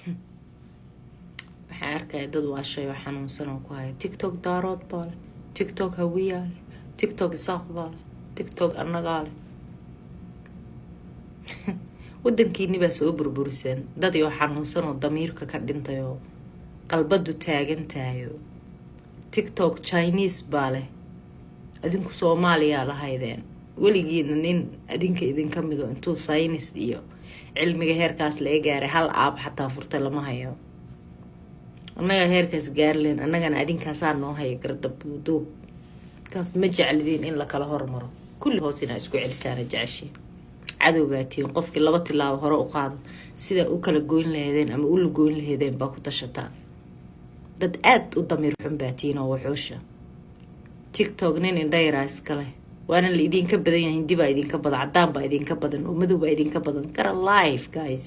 waxaan arkaya dad waashay oo xanuunsan oo ku haya tiktok daarood baa leh, tiktok hawiyaa leh, tiktok isaaq baa leh, tiktok annagaa leh. waddankiini baa soo burburiseen dad iyo xanuunsan oo damiirka ka dhintay oo qalbadu taagan tahay. tiktok Chinese baa leh, adinku Soomaaliya lahaydeen weligiina nin adinka idinka mido intuu saynis iyo cilmiga heerkaas laga gaaray hal aab xataa furta lama hayo. annaga heerkaas gaarleen, annagana adinkaasaa noo haya gardabuuduub kaas ma jeclidiin in la kala hormaro, kulli hoos inaa isku celisaana jeceshiin. cadow baatiin qofkii 2 tilaabo hore u qaado sidaa u kala goyn laheedeen ama u la goyn laheedeen baa ku tashataa. dad aad u damiir xun baatiin oo waxoosha. tiktok nin indhayraa iskale waana la idinka badan yahay, hindi baa idinka badan, cadaan baa idinka badan, oo madow baa idinka badan. gara life guys.